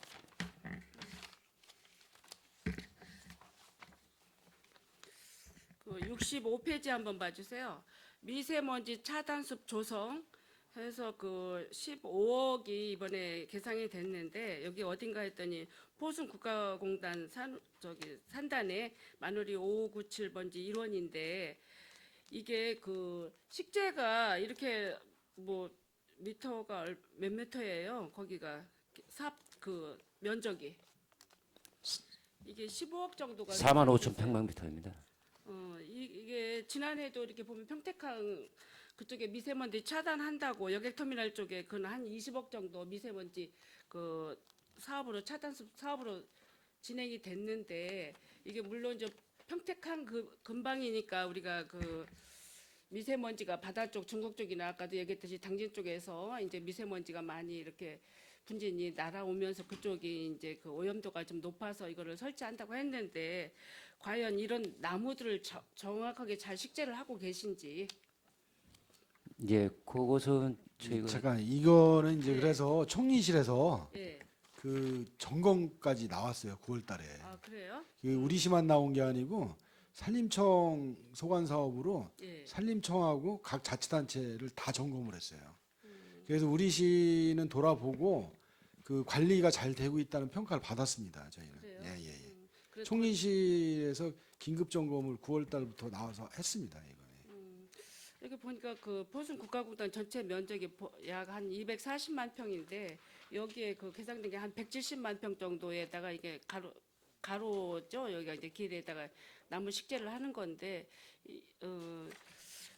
Speaker 7: 그 65페이지 한번 봐주세요. 미세먼지 차단숲 조성 해서 그 15억이 이번에 계상이 됐는데 여기 어딘가 했더니 포순 국가공단 산단에 마누리 5597번지 1원인데 이게 그 식재가 이렇게 뭐 미터가 몇 미터예요? 거기가 삽 그 면적이 이게 15억 정도가
Speaker 5: 45,000 평방미터입니다.
Speaker 7: 이게 지난해도 이렇게 보면 평택항 그쪽에 미세먼지 차단한다고 여객터미널 쪽에 그는 한 20억 정도 미세먼지 그 사업으로 차단습 사업으로 진행이 됐는데 이게 물론 이제 평택항 그 근방이니까 우리가 그 미세먼지가 바다 쪽 중국 쪽이나 아까도 얘기했듯이 당진 쪽에서 이제 미세먼지가 많이 이렇게 분진이 날아오면서 그쪽이 이제 그 오염도가 좀 높아서 이거를 설치한다고 했는데 과연 이런 나무들을 정확하게 잘 식재를 하고 계신지.
Speaker 5: 예, 그것은 저희가
Speaker 3: 잠깐 이거는 이제
Speaker 7: 예.
Speaker 3: 그래서 총리실에서
Speaker 7: 예.
Speaker 3: 그 점검까지 나왔어요. 9월달에.
Speaker 7: 아 그래요?
Speaker 3: 그 우리 시만 나온 게 아니고 산림청 소관 사업으로
Speaker 7: 예.
Speaker 3: 산림청하고 각 자치단체를 다 점검을 했어요. 그래서 우리 시는 돌아보고 그 관리가 잘 되고 있다는 평가를 받았습니다. 저희는.
Speaker 7: 그래요?
Speaker 3: 예, 예, 예.
Speaker 7: 그래도
Speaker 3: 총리실에서 긴급 점검을 9월달부터 나와서 했습니다. 이거는.
Speaker 7: 여기 보니까 그 포순 국가공단 전체 면적이 약 한 240만 평인데 여기에 그 계상된 게 한 170만 평 정도에다가 이게 가로죠. 여기가 이제 길에다가 나무 식재를 하는 건데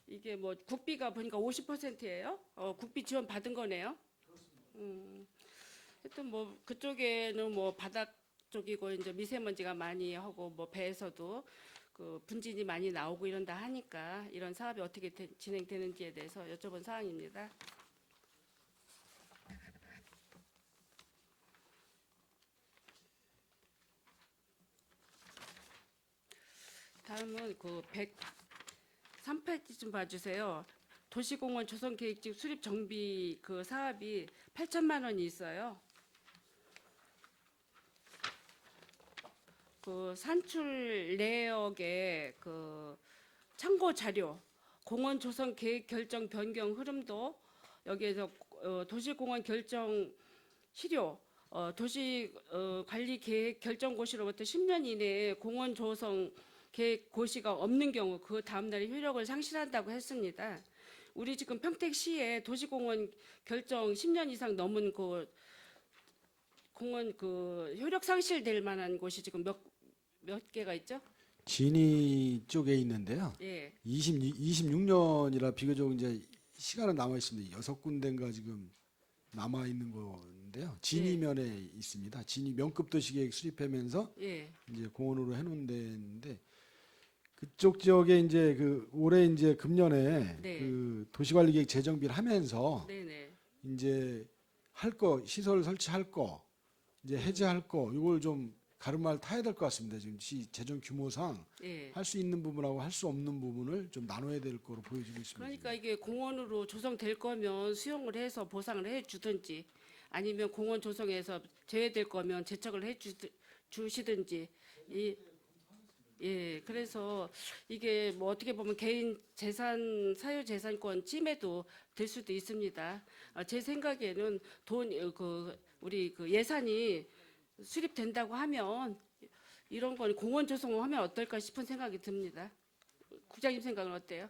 Speaker 7: 이게 뭐 국비가 보니까 50%예요. 국비 지원 받은 거네요. 하여튼 뭐 그쪽에는 뭐 바닥 쪽이고 이제 미세먼지가 많이 하고 뭐 배에서도 그 분진이 많이 나오고 이런다 하니까 이런 사업이 어떻게 진행되는지에 대해서 여쭤본 사항입니다. 다음은 그 103페이지 좀 봐주세요. 도시공원 조성계획지 수립 정비 그 사업이 8천만 원이 있어요. 그 산출 내역의 그 참고 자료, 공원 조성 계획 결정 변경 흐름도 여기에서 도시공원 결정 시료, 도시 관리 계획 결정 고시로부터 10년 이내에 공원 조성 계획 고시가 없는 경우 그 다음 날에 효력을 상실한다고 했습니다. 우리 지금 평택시에 도시공원 결정 10년 이상 넘은 그 공원 그 효력 상실될 만한 곳이 지금 몇 개가 있죠?
Speaker 3: 진이 쪽에 있는데요.
Speaker 7: 예.
Speaker 3: 26년이라 비교적 이제 시간은 남아 있습니다. 6군데인가 지금 남아 있는 건데요. 진이면에 있습니다. 진이 명급 도시계획 수립하면서
Speaker 7: 예.
Speaker 3: 이제 공원으로 해놓은 데인데 그쪽 지역에 이제 그 올해 이제 금년에
Speaker 7: 네.
Speaker 3: 그 도시관리계획 재정비를 하면서
Speaker 7: 네네.
Speaker 3: 이제 할 거 시설 설치할 거 이제 해제할 거 이걸 좀 가름말 타야 될 것 같습니다. 지금 시 재정 규모상
Speaker 7: 예.
Speaker 3: 할 수 있는 부분하고 할 수 없는 부분을 좀 나눠야 될 거로 보여지고 있습니다.
Speaker 7: 그러니까 이게 공원으로 조성될 거면 수용을 해서 보상을 해 주든지 아니면 공원 조성에서 제외될 거면 제척을 해 주시든지 예, 그래서 이게 뭐 어떻게 보면 개인 재산 사유 재산권 침해도 될 수도 있습니다. 제 생각에는 우리 그 예산이 수립된다고 하면 이런 건 공원 조성을 하면 어떨까 싶은 생각이 듭니다. 국장님 생각은 어때요?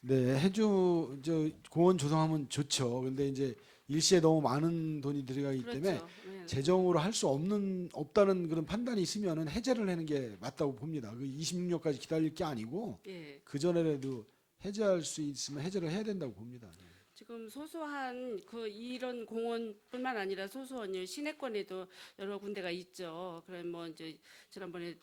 Speaker 3: 네, 해주 저 공원 조성하면 좋죠. 근데 이제 일시에 너무 많은 돈이 들어가기 때문에
Speaker 7: 그렇죠. 네.
Speaker 3: 재정으로 할 수 없다는 그런 판단이 있으면은 해제를 하는 게 맞다고 봅니다. 그 26년까지 기다릴 게 아니고
Speaker 7: 예.
Speaker 3: 그 전에라도 해제할 수 있으면 해제를 해야 된다고 봅니다.
Speaker 7: 지금 소소한 이런 공원뿐만 아니라 소소한 시내권에도 여러 군데가 있죠. 그럼 뭐 이제 지난번에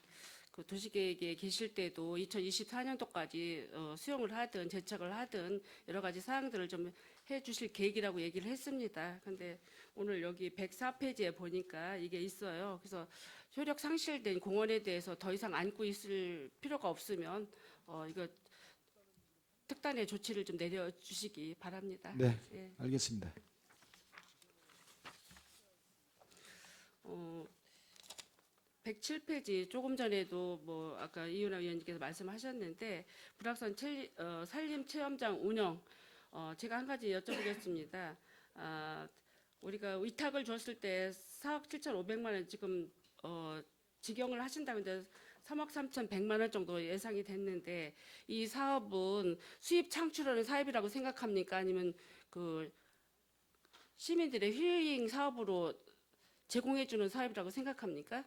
Speaker 7: 그 도시계획에 계실 때도 2024년도까지 수용을 하든 제척을 하든 여러 가지 사항들을 좀 해주실 계획이라고 얘기를 했습니다. 근데 오늘 여기 104페이지에 보니까 이게 있어요. 그래서 효력 상실된 공원에 대해서 더 이상 안고 있을 필요가 없으면 이거 특단의 조치를 좀 내려주시기 바랍니다.
Speaker 3: 네,
Speaker 7: 예.
Speaker 3: 알겠습니다.
Speaker 7: 107페이지 조금 전에도 뭐 아까 이윤아 위원님께서 말씀하셨는데 불악산 산림 체험장 운영 제가 한 가지 여쭤보겠습니다. 우리가 위탁을 줬을 때 4억 7,500만 원 지금 직영을 하신다고 했는데 3억 3,100만 원 정도 예상이 됐는데 이 사업은 수입 창출하는 사업이라고 생각합니까? 아니면 그 시민들의 힐링 사업으로 제공해주는 사업이라고 생각합니까?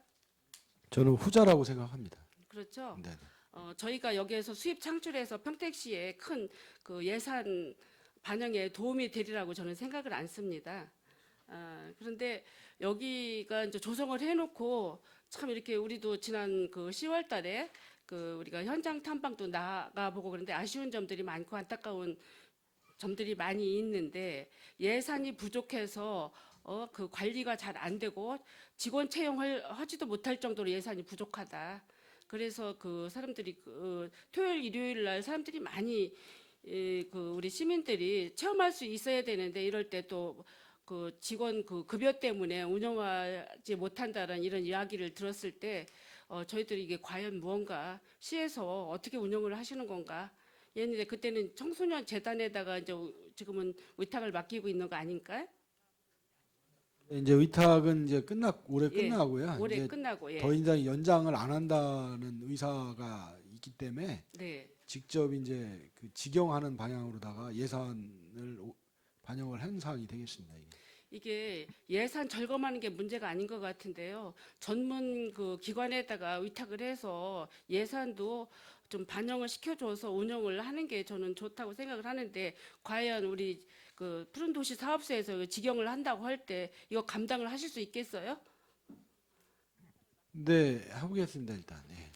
Speaker 3: 저는 후자라고 생각합니다.
Speaker 7: 그렇죠.
Speaker 3: 네.
Speaker 7: 저희가 여기에서 수입 창출해서 평택시에 큰 그 예산 반영에 도움이 되리라고 저는 생각을 안 씁니다. 그런데 여기가 이제 조성을 해놓고 참 이렇게 우리도 지난 그 10월 달에 그 우리가 현장 탐방도 나가보고 그런데 아쉬운 점들이 많고 안타까운 점들이 많이 있는데 예산이 부족해서 그 관리가 잘 안 되고 직원 채용을 하지도 못할 정도로 예산이 부족하다. 그래서 그 사람들이 그 토요일 일요일 날 사람들이 많이 그 우리 시민들이 체험할 수 있어야 되는데 이럴 때 또 그 직원 그 급여 때문에 운영하지 못한다는 이런 이야기를 들었을 때 저희들이 이게 과연 무언가 시에서 어떻게 운영을 하시는 건가? 얘는 그때는 청소년 재단에다가 이제 지금은 위탁을 맡기고 있는 거 아닌가요?
Speaker 3: 이제 의탁은 이제 올해
Speaker 7: 예,
Speaker 3: 끝나고요.
Speaker 7: 올해
Speaker 3: 이제
Speaker 7: 끝나고 예.
Speaker 3: 더 이상 연장을 안 한다는 의사가 있기 때문에
Speaker 7: 네.
Speaker 3: 직접 이제 그 직영하는 방향으로다가 예산을 반영을 한 사항이 되겠습니다.
Speaker 7: 이게 예산 절감하는 게 문제가 아닌 것 같은데요. 전문 그 기관에다가 위탁을 해서 예산도 좀 반영을 시켜줘서 운영을 하는 게 저는 좋다고 생각을 하는데 과연 우리 그 푸른 도시 사업소에서 직영을 한다고 할 때 이거 감당을 하실 수 있겠어요?
Speaker 3: 네, 해보겠습니다 일단. 예.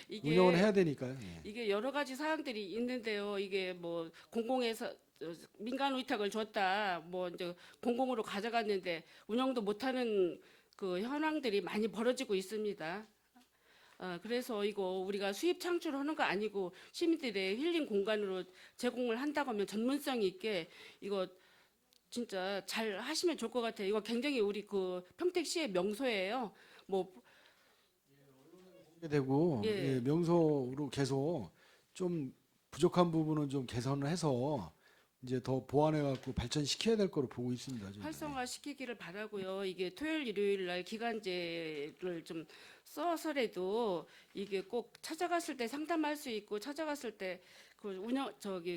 Speaker 7: 이게
Speaker 3: 운영을 해야 되니까요. 예.
Speaker 7: 이게 여러 가지 사항들이 있는데요. 이게 뭐 공공에서 민간 위탁을 줬다, 뭐 이제 공공으로 가져갔는데 운영도 못하는 그 현황들이 많이 벌어지고 있습니다. 그래서 이거 우리가 수입 창출하는 거 아니고 시민들의 힐링 공간으로 제공을 한다고 하면 전문성 있게 이거 진짜 잘 하시면 좋을 것 같아요. 이거 굉장히 우리 그 평택시의 명소예요. 뭐
Speaker 3: 되고
Speaker 7: 예.
Speaker 3: 예, 명소로 계속 좀 부족한 부분은 좀 개선을 해서 이제 더 보완해 갖고 발전시켜야 될 거로 보고 있습니다. 저희는.
Speaker 7: 활성화시키기를 바라고요. 이게 토요일 일요일 날 기간제를 좀 써서라도 이게 꼭 찾아갔을 때 상담할 수 있고 찾아갔을 때 그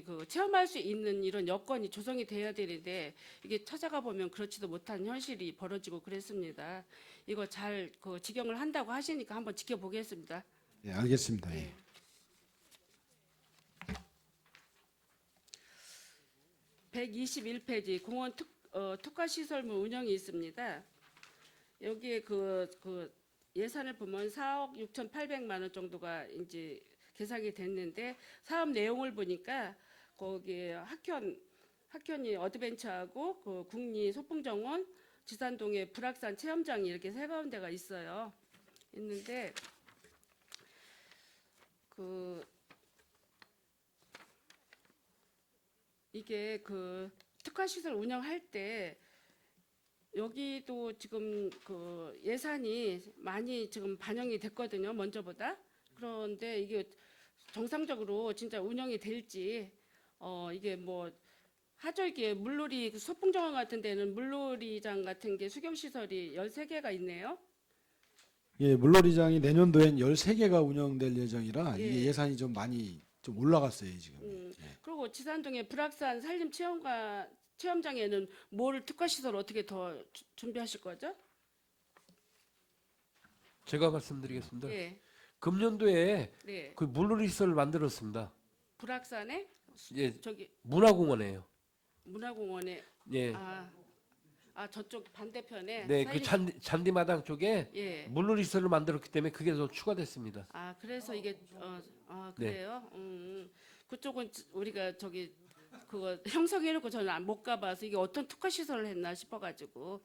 Speaker 7: 그 체험할 수 있는 이런 여건이 조성이 돼야 되는데 이게 찾아가 보면 그렇지도 못한 현실이 벌어지고 그랬습니다. 이거 잘 그 직영을 한다고 하시니까 한번 지켜보겠습니다.
Speaker 3: 예, 알겠습니다. 예.
Speaker 7: 121페이지 공원 특화 시설물 운영이 있습니다. 여기에 그 예산을 보면 4억 6,800만 원 정도가 이제 계산이 됐는데 사업 내용을 보니까 거기에 학현이 어드벤처하고 그 국리 소풍정원, 지산동의 불악산 체험장이 이렇게 세 가운데가 있어요. 있는데 그 이게 그 특화시설 운영할 때 여기도 지금 그 예산이 많이 지금 반영이 됐거든요. 먼저보다. 그런데 이게 정상적으로 진짜 운영이 될지 이게 뭐 하절기에 물놀이 그 소풍정원 같은 데는 물놀이장 같은 게 수경시설이 13개가 있네요.
Speaker 3: 예, 물놀이장이 내년도엔 13개가 운영될 예정이라
Speaker 7: 예.
Speaker 3: 이게 예산이 좀 많이 좀 올라갔어요 지금. 예.
Speaker 7: 그리고 지산동의 불악산 산림 체험관 체험장에는 뭘 특화 시설 어떻게 더 준비하실 거죠?
Speaker 6: 제가 말씀드리겠습니다.
Speaker 7: 예,
Speaker 6: 금년도에
Speaker 7: 네.
Speaker 6: 그 물놀이 시설을 만들었습니다.
Speaker 7: 불악산에
Speaker 6: 예,
Speaker 7: 저기
Speaker 6: 문화공원에요.
Speaker 7: 문화공원에
Speaker 6: 예,
Speaker 7: 저쪽 반대편에
Speaker 6: 네, 그 잔디마당 쪽에
Speaker 7: 예.
Speaker 6: 물놀이 시설을 만들었기 때문에 그게 더 추가됐습니다.
Speaker 7: 그래서 이게
Speaker 6: 네.
Speaker 7: 그래요. 그쪽은 우리가 저기 그거 형성해놓고 저는 못 가봐서 이게 어떤 특화 시설을 했나 싶어가지고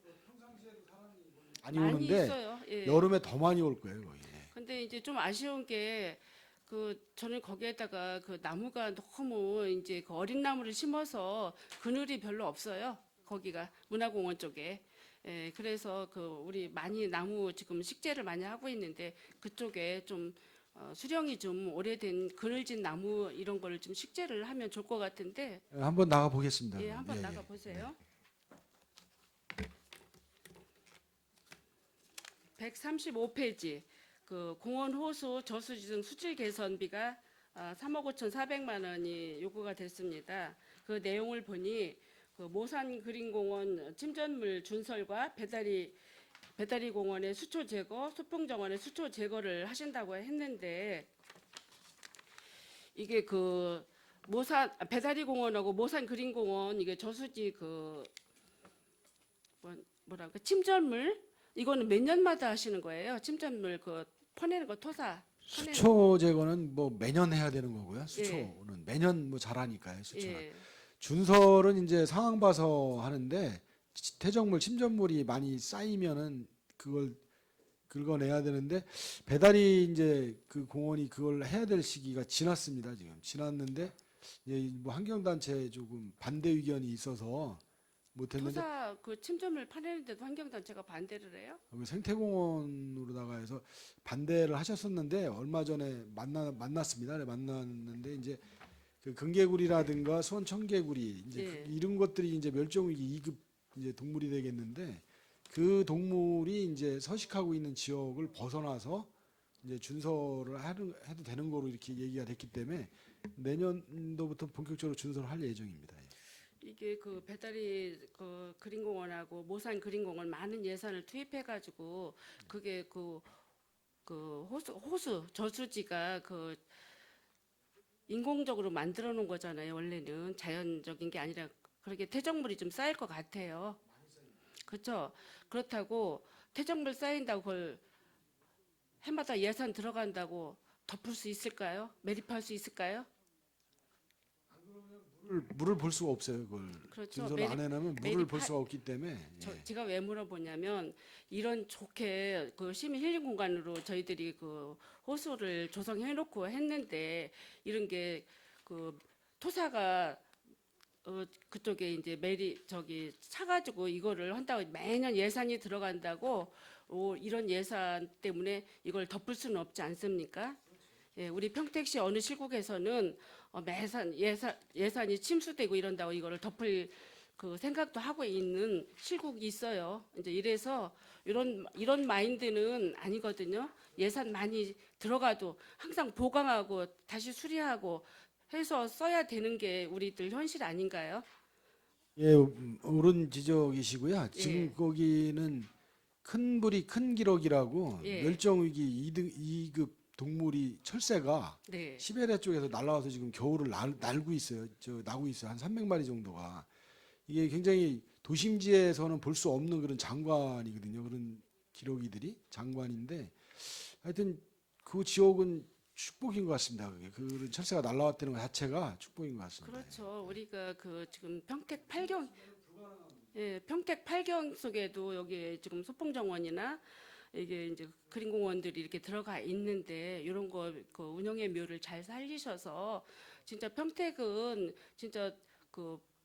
Speaker 3: 많이
Speaker 7: 많이
Speaker 3: 오는데
Speaker 7: 있어요. 예.
Speaker 3: 여름에 더 많이 올 거예요, 거기.
Speaker 7: 근데 이제 좀 아쉬운 게 저는 거기에다가 그 나무가 너무 이제 그 어린 나무를 심어서 그늘이 별로 없어요. 거기가 문화공원 쪽에. 예, 그래서 우리 많이 나무 지금 식재를 많이 하고 있는데 그쪽에 좀 수령이 좀 오래된 그늘진 나무 이런 거를 좀 식재를 하면 좋을 것 같은데
Speaker 3: 한번 나가 보겠습니다.
Speaker 7: 예, 한번 나가 보세요. 135페이지 그 공원 호수 저수지 등 수질 개선비가 3억 5,400만 원이 요구가 됐습니다. 그 내용을 보니 그 모산 그린공원 침전물 준설과 배다리 공원의 수초 제거, 소풍 정원의 수초 제거를 하신다고 했는데 이게 그 배다리 공원하고 모산 그린공원 이게 저수지 뭐랄까 침전물 이거는 몇 년마다 하시는 거예요? 침전물 퍼내는 거 퍼내는
Speaker 3: 수초 제거는 뭐 매년 해야 되는 거고요. 수초는 매년 뭐 잘하니까요. 수초는.
Speaker 7: 예.
Speaker 3: 준설은 이제 상황 봐서 하는데 퇴적물, 침전물이 많이 쌓이면은 그걸 긁어내야 되는데 배달이 이제 그 공원이 그걸 해야 될 시기가 지났습니다. 지금 지났는데 이제 뭐 환경단체 조금 반대 의견이 있어서 못했는데
Speaker 7: 토사 그 침전물 파내는데도 환경단체가 반대를 해요?
Speaker 3: 생태공원으로다가 해서 반대를 하셨었는데 얼마 전에 만났습니다. 네, 만났는데 이제 그 금개구리라든가 수원 청개구리 이제
Speaker 7: 예.
Speaker 3: 이런 것들이 이제 멸종위기 2급 이제 동물이 되겠는데 그 동물이 이제 서식하고 있는 지역을 벗어나서 이제 준설을 해도 되는 거로 이렇게 얘기가 됐기 때문에 내년도부터 본격적으로 준설을 할 예정입니다.
Speaker 7: 이게 배다리 그린공원하고 모산 그린공원 많은 예산을 투입해가지고 그게 호수 저수지가 인공적으로 만들어 놓은 거잖아요. 원래는 자연적인 게 아니라 그렇게 퇴적물이 좀 쌓일 것 같아요. 그렇죠? 그렇다고 퇴적물 쌓인다고 그걸 해마다 예산 들어간다고 덮을 수 있을까요? 매립할 수 있을까요?
Speaker 3: 물을 볼 수가 없어요. 그걸
Speaker 7: 그렇죠.
Speaker 3: 준설을 안 해놓으면 물을 볼
Speaker 7: 매립하-
Speaker 3: 수가 없기 때문에 예.
Speaker 7: 제가 왜 물어보냐면 이런 좋게 시민 힐링 공간으로 저희들이 호수를 조성해놓고 했는데 이런 게 토사가 그쪽에 이제 차가지고 이거를 한다고 매년 예산이 들어간다고 이런 예산 때문에 이걸 덮을 수는 없지 않습니까? 예, 우리 평택시 어느 시국에서는 매산 예산이 침수되고 이런다고 이거를 덮을 생각도 하고 있는 시국이 있어요. 이제 이래서 이런 마인드는 아니거든요. 예산 많이 들어가도 항상 보강하고 다시 수리하고 해서 써야 되는 게 우리들 현실 아닌가요?
Speaker 3: 예, 옳은 지적이시고요. 지금
Speaker 7: 예.
Speaker 3: 거기는 큰 불이 큰 기록이라고
Speaker 7: 예.
Speaker 3: 멸종위기 2급 동물이 철새가
Speaker 7: 네.
Speaker 3: 시베리아 쪽에서 날아와서 지금 겨울을 나고 있어요. 나고 있어요. 한 300마리 정도가. 이게 굉장히 도심지에서는 볼 수 없는 그런 장관이거든요. 그런 기러기들이 장관인데 하여튼 그 지역은 축복인 것 같습니다. 그런 철새가 날아왔다는 것 자체가 축복인 것 같습니다.
Speaker 7: 그렇죠. 우리가 지금 평택 8경 평택 8경 속에도 여기 지금 소풍정원이나 이게 이제 그린공원들이 이렇게 들어가 있는데 이런 운영의 묘를 잘 살리셔서 진짜 평택은 진짜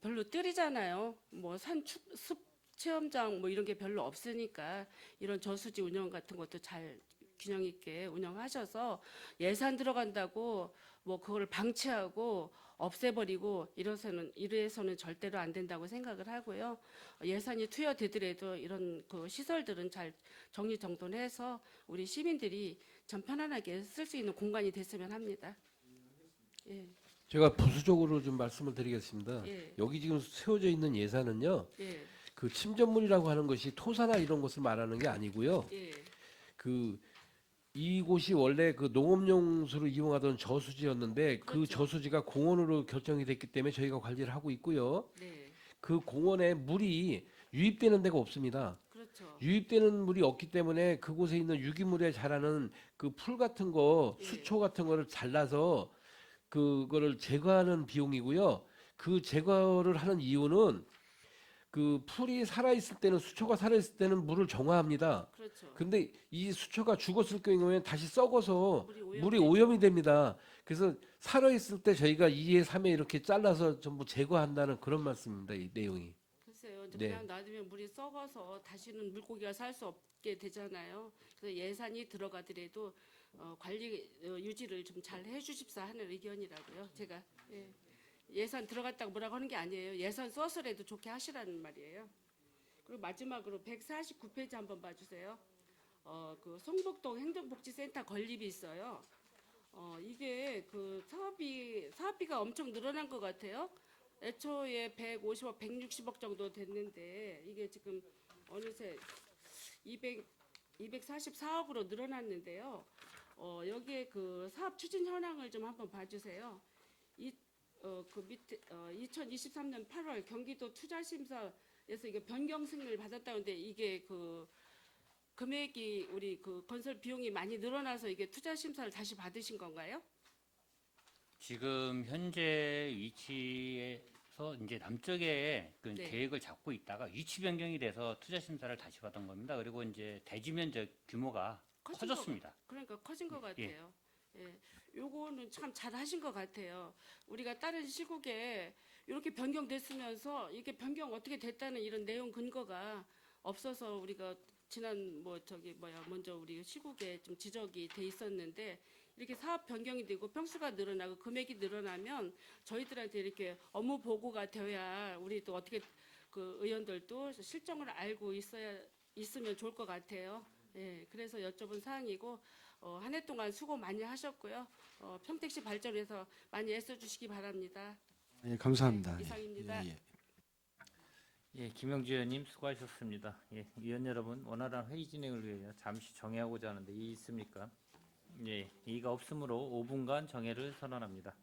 Speaker 7: 별로 뜰이잖아요. 뭐 숲 체험장 뭐 이런 게 별로 없으니까 이런 저수지 운영 같은 것도 잘 균형 있게 운영하셔서 예산 들어간다고 뭐 그걸 방치하고 없애버리고 이래서는 절대로 안 된다고 생각을 하고요. 예산이 투여되더라도 이런 시설들은 잘 정리정돈해서 우리 시민들이 참 편안하게 쓸 수 있는 공간이 됐으면 합니다. 예.
Speaker 6: 제가 부수적으로 좀 말씀을 드리겠습니다.
Speaker 7: 예.
Speaker 6: 여기 지금 세워져 있는 예산은요.
Speaker 7: 예.
Speaker 6: 그 침전물이라고 하는 것이 토사나 이런 것을 말하는 게 아니고요.
Speaker 7: 예.
Speaker 6: 그 이곳이 원래 그 농업용수로 이용하던 저수지였는데 그
Speaker 7: 그렇죠.
Speaker 6: 저수지가 공원으로 결정이 됐기 때문에 저희가 관리를 하고 있고요.
Speaker 7: 네.
Speaker 6: 그 공원에 물이 유입되는 데가 없습니다.
Speaker 7: 그렇죠.
Speaker 6: 유입되는 물이 없기 때문에 그곳에 있는 유기물에 자라는 그 풀 같은 거,
Speaker 7: 예.
Speaker 6: 수초 같은 거를 잘라서 그거를 제거하는 비용이고요. 그 제거를 하는 이유는 그 풀이 살아 있을 때는 수초가 살아 있을 때는 물을 정화합니다.
Speaker 7: 그렇죠.
Speaker 6: 근데 이 수초가 죽었을 경우에는 다시 썩어서
Speaker 7: 물이
Speaker 6: 물이 오염이 됩니다. 그래서 살아 있을 때 저희가 2회, 3회 이렇게 잘라서 전부 제거한다는 그런 말씀입니다. 이 내용이.
Speaker 7: 글쎄요. 이제
Speaker 6: 네.
Speaker 7: 그냥 놔두면 물이 썩어서 다시는 물고기가 살 수 없게 되잖아요. 그래서 예산이 들어가더라도 관리 유지를 좀 잘 해주십사 하는 의견이라고요. 제가 예산 들어갔다고 뭐라고 하는 게 아니에요. 예산 써서라도 좋게 하시라는 말이에요. 그리고 마지막으로 149페이지 한번 봐주세요. 그 송복동 행정복지센터 건립이 있어요. 이게 그 사업비가 엄청 늘어난 것 같아요. 애초에 150억, 160억 정도 됐는데 이게 지금 어느새 244억으로 늘어났는데요. 여기에 그 사업 추진 현황을 좀 한번 봐주세요. 그 밑에 2023년 8월 경기도 투자심사에서 이게 변경 승인을 받았다는데 이게 그 금액이 우리 그 건설 비용이 많이 늘어나서 이게 투자 심사를 다시 받으신 건가요?
Speaker 8: 지금 현재 위치에서 이제 남쪽에 그
Speaker 7: 네.
Speaker 8: 계획을 잡고 있다가 위치 변경이 돼서 투자 심사를 다시 받은 겁니다. 그리고 이제 대지 면적 규모가
Speaker 7: 커진
Speaker 8: 커졌습니다.
Speaker 7: 그러니까 커진 것 같아요. 예. 요거는 참 잘하신 것 같아요. 우리가 다른 시국에 이렇게 변경됐으면서 이게 변경 어떻게 됐다는 이런 내용 근거가 없어서 우리가 지난 먼저 우리 시국에 좀 지적이 돼 있었는데 이렇게 사업 변경이 되고 평수가 늘어나고 금액이 늘어나면 저희들한테 이렇게 업무 보고가 되어야 우리도 어떻게 그 의원들도 실정을 알고 있으면 좋을 것 같아요. 예, 그래서 여쭤본 사항이고 한 해 동안 수고 많이 하셨고요. 평택시 발전을 위해서 많이 애써주시기 바랍니다.
Speaker 3: 예, 감사합니다.
Speaker 7: 네, 이상입니다.
Speaker 3: 예, 예.
Speaker 1: 예, 김영주 의원님 수고하셨습니다. 예, 위원 여러분, 원활한 회의 진행을 위해 잠시 정회하고자 하는데 이의 있습니까? 예, 이의가 없으므로 5분간 정회를 선언합니다.